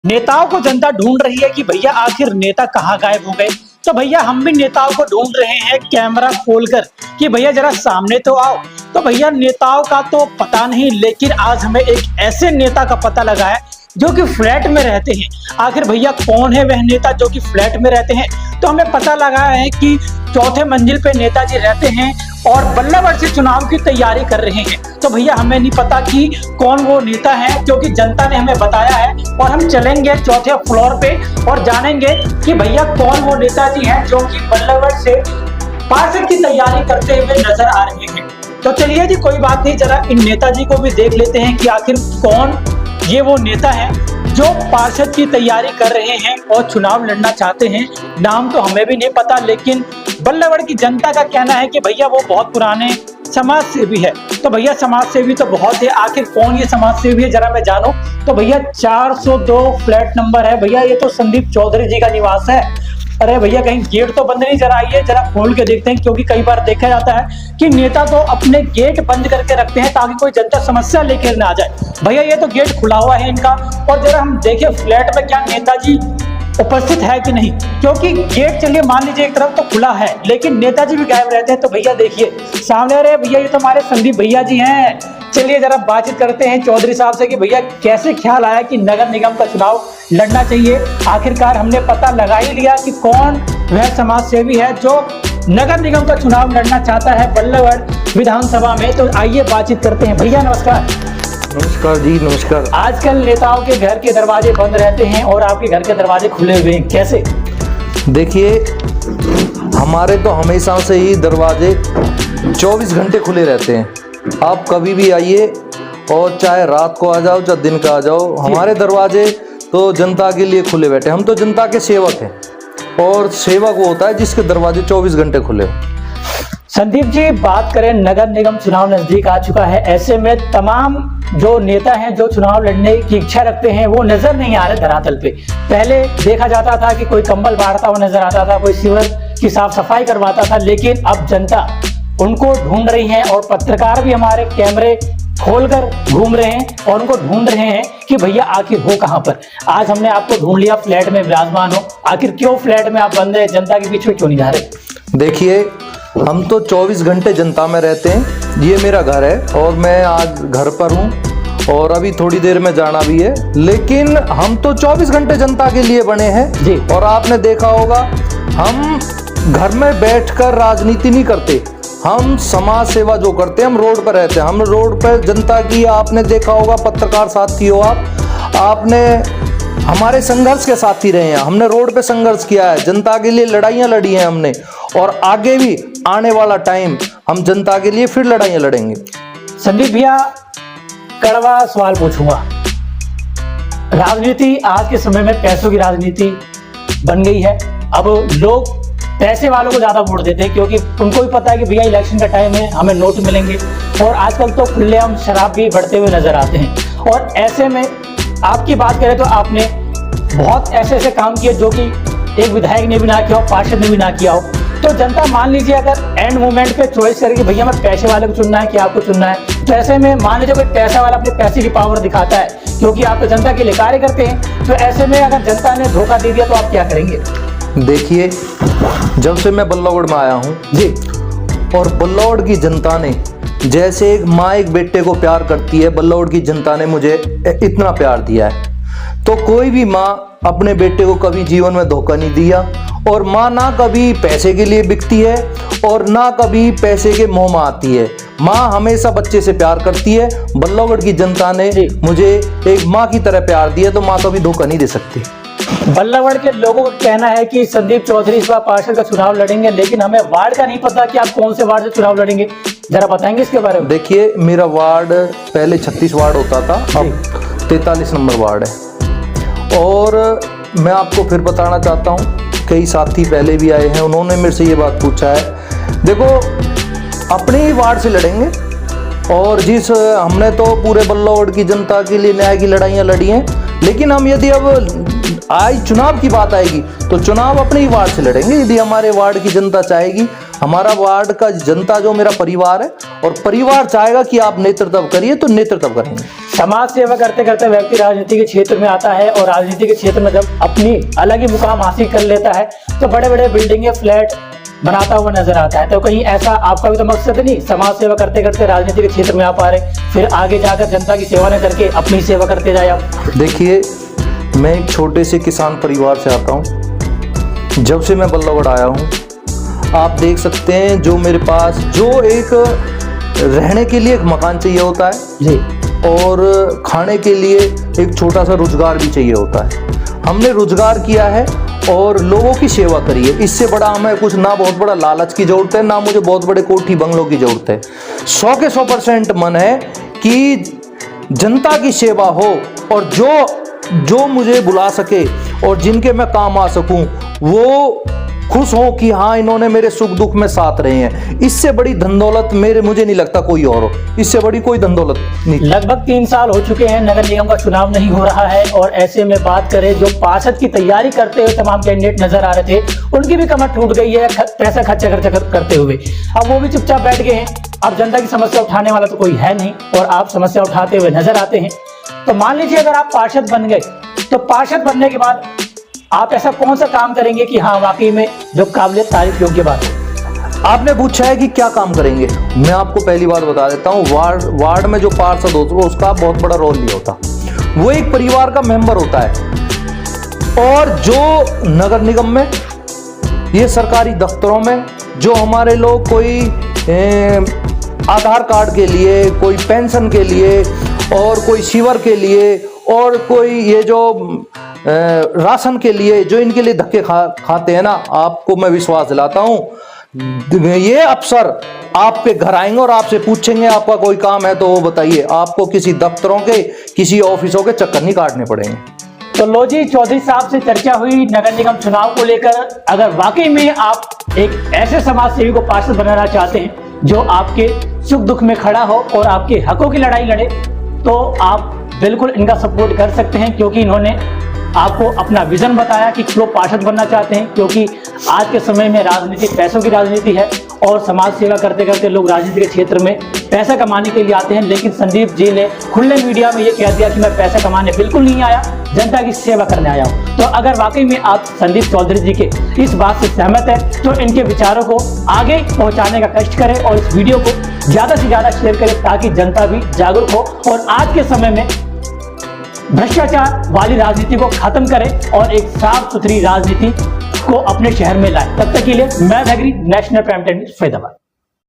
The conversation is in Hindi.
नेताओं को जनता ढूंढ रही है कि भैया आखिर नेता कहाँ गायब हो गए। तो भैया हम भी नेताओं को ढूंढ रहे हैं कैमरा खोलकर कि भैया जरा सामने तो आओ। तो भैया नेताओं का तो पता नहीं, लेकिन आज हमें एक ऐसे नेता का पता लगा है जो कि फ्लैट में रहते हैं। आखिर भैया कौन है वह नेता जो कि फ्लैट में रहते हैं? तो हमें पता लगा है कि चौथे मंजिल पे नेताजी रहते हैं और बल्लभगढ़ से चुनाव की तैयारी कर रहे हैं। तो भैया हमें नहीं पता कि कौन वो नेता है, क्योंकि जनता ने हमें बताया है और हम चलेंगे चौथे फ्लोर पे और जानेंगे कि भैया कौन वो नेताजी हैं जो कि बल्लभगढ़ से पार्षद की तैयारी करते हुए नजर आ रहे हैं। तो चलिए जी, कोई बात नहीं, जरा इन नेताजी को भी देख लेते हैं कि आखिर कौन ये वो नेता है जो पार्षद की तैयारी कर रहे हैं और चुनाव लड़ना चाहते हैं। नाम तो हमें भी नहीं पता, लेकिन बल्लभगढ़ की जनता का कहना है कि भैया वो बहुत पुराने समाज सेवी है। तो भैया समाज सेवी तो बहुत है, आखिर कौन ये समाज सेवी है जरा मैं जानूं। तो भैया 402 फ्लैट नंबर है भैया, ये तो संदीप चौधरी जी का निवास है। अरे भैया कहीं गेट तो बंद नहीं, जरा आइए जरा खोल के देखते हैं, क्योंकि कई बार देखा जाता है कि नेता तो अपने गेट बंद करके रखते हैं ताकि कोई जनता समस्या लेकर ना आ जाए। भैया ये तो गेट खुला हुआ है इनका, और जरा हम देखें फ्लैट में क्या नेताजी उपस्थित है कि नहीं, क्योंकि गेट चलिए मान लीजिए एक तरफ तो खुला है लेकिन नेताजी भी गायब रहते हैं। तो भैया देखिए सामने, अरे भैया ये तो हमारे संदीप भैया जी हैं। चलिए जरा बातचीत करते हैं चौधरी साहब से कि भैया कैसे ख्याल आया कि नगर निगम का चुनाव लड़ना चाहिए। आखिरकार हमने पता लगा ही लिया कि कौन वह समाज सेवी है जो नगर निगम का चुनाव लड़ना चाहता है बल्लभगढ़ विधानसभा में। तो आइए बातचीत करते हैं। भैया नमस्कार। नमस्कार जी, नमस्कार। आजकल नेताओं के घर के दरवाजे बंद रहते हैं और आपके घर के दरवाजे खुले हुए हैं, कैसे? देखिए, हमारे तो हमेशा से ही दरवाजे 24 घंटे खुले रहते हैं। आप कभी भी आइए और चाहे रात को आ जाओ चाहे दिन का आ जाओ, हमारे दरवाजे तो जनता के लिए खुले बैठे। हम तो जनता के सेवक हैं, और सेवक वो होता है जिसके दरवाजे 24 घंटे खुले हो। संदीप जी, बात करें नगर निगम चुनाव नजदीक आ चुका है, ऐसे में तमाम जो नेता हैं जो चुनाव लड़ने की इच्छा रखते हैं वो नजर नहीं आ रहे धरातल पे। पहले देखा जाता था कि कोई कंबल बांटता हुआ नजर आता था, कोई सीवर की साफ सफाई करवाता था, लेकिन अब जनता उनको ढूंढ रही है और पत्रकार भी हमारे कैमरे खोलकर घूम रहे हैं और उनको ढूंढ रहे हैं कि भैया आखिर हो कहां पर। आज हमने आपको ढूंढ लिया, फ्लैट में विराजमान हो। आखिर क्यों फ्लैट में आप बंद है, जनता के पीछे क्यों नहीं जा रहे? देखिए, हम तो 24 घंटे जनता में रहते हैं। ये मेरा घर है और मैं आज घर पर हूँ और अभी थोड़ी देर में जाना भी है, लेकिन हम तो 24 घंटे जनता के लिए बने हैं जी। और आपने देखा होगा, हम घर में बैठकर राजनीति नहीं करते, हम समाज सेवा जो करते हैं, हम रोड पर रहते हैं। हम रोड पर जनता की, आपने देखा होगा, पत्रकार साथी हो आपने हमारे संघर्ष के साथी रहे हैं। हमने रोड पे संघर्ष किया है, जनता के लिए लड़ाइयाँ लड़ी हैं हमने, और आगे भी आने वाला टाइम हम जनता के लिए फिर लड़ाइयाँ लड़ेंगे। संदीप भैया, कड़वा सवाल पूछूंगा। राजनीति आज के समय में पैसों की राजनीति बन गई है। अब लोग पैसे वालों को ज्यादा वोट देते हैं, क्योंकि उनको भी पता है कि भैया इलेक्शन का टाइम है, हमें नोट मिलेंगे, और आजकल तो खुलेआम शराब भी बढ़ते हुए नजर आते हैं। और ऐसे में आपकी बात करें तो आपने बहुत ऐसे काम किए जो कि एक विधायक ने भी ना किया हो, पार्षद ने भी ना किया हो। तो जनता मान लीजिए अगर एंड मोमेंट पे चॉइस करेगी भैया मैं पैसे वाले को चुनना है कि आपको चुनना है, तो ऐसे में मान लीजिए कोई पैसा वाला अपने पैसे की पावर दिखाता है, क्योंकि आप तो जनता के लिए कार्य करते हैं। तो ऐसे में अगर जनता ने धोखा दे दिया तो आप क्या करेंगे? देखिए, जब से मैं बल्लभगढ़ में आया हूँ जी, और बल्लभगढ़ की जनता ने, जैसे एक माँ एक बेटे को प्यार करती है, बल्लभगढ़ की जनता ने मुझे इतना प्यार दिया है। तो कोई भी माँ अपने बेटे को कभी जीवन में धोखा नहीं दिया, और माँ ना कभी पैसे के लिए बिकती है और ना कभी पैसे के मोह में आती है। माँ हमेशा बच्चे से प्यार करती है। बल्लभगढ़ की जनता ने मुझे एक माँ की तरह प्यार दिया, तो माँ कभी धोखा नहीं दे सकती। बल्लभगढ़ के लोगों का कहना है कि संदीप चौधरी इस बार पार्षद का चुनाव लड़ेंगे, लेकिन हमें वार्ड का नहीं पता कि आप कौन से वार्ड से चुनाव लड़ेंगे, जरा बताएंगे इसके बारे में? देखिए, मेरा वार्ड पहले 36 वार्ड होता था, अब 43 नंबर वार्ड है। और मैं आपको फिर बताना चाहता हूँ, कई साथी पहले भी आए हैं, उन्होंने मेरे से ये बात पूछा है। देखो, अपने ही वार्ड से लड़ेंगे, और जिस हमने तो पूरे बल्लभगढ़ की जनता के लिए न्याय की लड़ाइयाँ लड़ी हैं, लेकिन हम यदि अब आज चुनाव की बात आएगी तो चुनाव अपने ही वार्ड से लड़ेंगे। यदि हमारे वार्ड की जनता चाहेगी, हमारा वार्ड का जनता जो मेरा परिवार है, और परिवार चाहेगा कि आप नेतृत्व करिए, तो नेतृत्व करेंगे। समाज सेवा करते करते व्यक्ति राजनीति के क्षेत्र में आता है और राजनीति के क्षेत्र में जब अपनी अलग ही मुकाम हासिल कर लेता है तो बड़े बड़े बिल्डिंगे, फ्लैट बनाता हुआ नजर आता है। तो कहीं ऐसा आपका भी तो मकसद नहीं, समाज सेवा करते करते राजनीति के क्षेत्र में आप आ रहे, फिर आगे जाकर जनता की सेवा न करके अपनी सेवा करते जाए आप? देखिए, मैं एक छोटे से किसान परिवार से आता हूँ। जब से मैं बल्लभगढ़ आया हूँ, आप देख सकते हैं जो मेरे पास जो एक रहने के लिए एक मकान चाहिए होता है जी, और खाने के लिए एक छोटा सा रोजगार भी चाहिए होता है। हमने रोजगार किया है और लोगों की सेवा करी है। इससे बड़ा हमें कुछ ना बहुत बड़ा लालच की जरूरत है, ना मुझे बहुत बड़े कोठी बंगलों की जरूरत है। 100 के 100% मन है कि जनता की सेवा हो और जो मुझे बुला सके और जिनके मैं काम आ सकूं वो खुश हो कि हाँ इन्होंने मेरे सुख दुख में साथ रहे हैं। इससे बड़ी धन दौलत मुझे नहीं लगता कोई और हो, इससे बड़ी कोई धन दौलत नहीं। लगभग 3 साल हो चुके हैं, नगर निगम का चुनाव नहीं हो रहा है और ऐसे में बात करें जो पार्षद की तैयारी करते हुए तमाम कैंडिडेट नजर आ रहे थे, उनकी भी कमर टूट गई है पैसा खर्चा करते हुए। अब वो भी चुपचाप बैठ गए हैं। अब जनता की समस्या उठाने वाला तो कोई है नहीं और आप समस्या उठाते हुए नजर आते हैं। तो मान लीजिए अगर आप पार्षद बन गए तो पार्षद बनने के बाद आप ऐसा कौन सा काम करेंगे कि हाँ वाकई में जो काबिलियत तारीफ योग्य बात है? आपने पूछा है कि क्या काम करेंगे, मैं आपको पहली बात बता देता हूँ। वार्ड में जो पार्षद होता है उसका बहुत बड़ा रोल नहीं होता, वो एक परिवार का मेंबर होता है। और जो नगर निगम में, ये सरकारी दफ्तरों में जो हमारे लोग कोई आधार कार्ड के लिए, कोई पेंशन के लिए और कोई सीवर के लिए और कोई ये जो राशन के लिए जो इनके लिए धक्के खाते हैं ना, आपको मैं विश्वास दिलाता हूं ये अफसर आपके घर आएंगे और आपसे पूछेंगे आपका कोई काम है तो वो बताइए, आपको किसी दफ्तरों के किसी ऑफिसों के चक्कर नहीं काटने पड़ेंगे। तो लो जी, चौधरी साहब से चर्चा हुई नगर निगम चुनाव को लेकर। अगर वाकई में आप एक ऐसे समाज सेवी को पार्षद बनाना चाहते हैं जो आपके सुख दुख में खड़ा हो और आपके हकों की लड़ाई लड़े, तो आप बिल्कुल इनका सपोर्ट कर सकते हैं, क्योंकि इन्होंने आपको अपना विजन बताया कि क्यों पार्षद बनना चाहते हैं। क्योंकि आज के समय में राजनीति पैसों की राजनीति है और समाज सेवा करते करते लोग राजनीति के क्षेत्र में पैसा कमाने के लिए आते हैं। लेकिन संदीप जी ने खुले मीडिया में ये कह दिया कि मैं पैसा कमाने बिल्कुल नहीं आया, जनता की सेवा करने आया हूँ। तो अगर वाकई में आप संदीप चौधरी जी के इस बात से सहमत है तो इनके विचारों को आगे पहुंचाने का कष्ट करें और इस वीडियो को ज्यादा से ज्यादा शेयर करें ताकि जनता भी जागरूक हो और आज के समय में भ्रष्टाचार वाली राजनीति को खत्म करें और एक साफ सुथरी राजनीति को अपने शहर में लाए। तब तक के लिए मैं नगरी, national prime time news, Faizabad.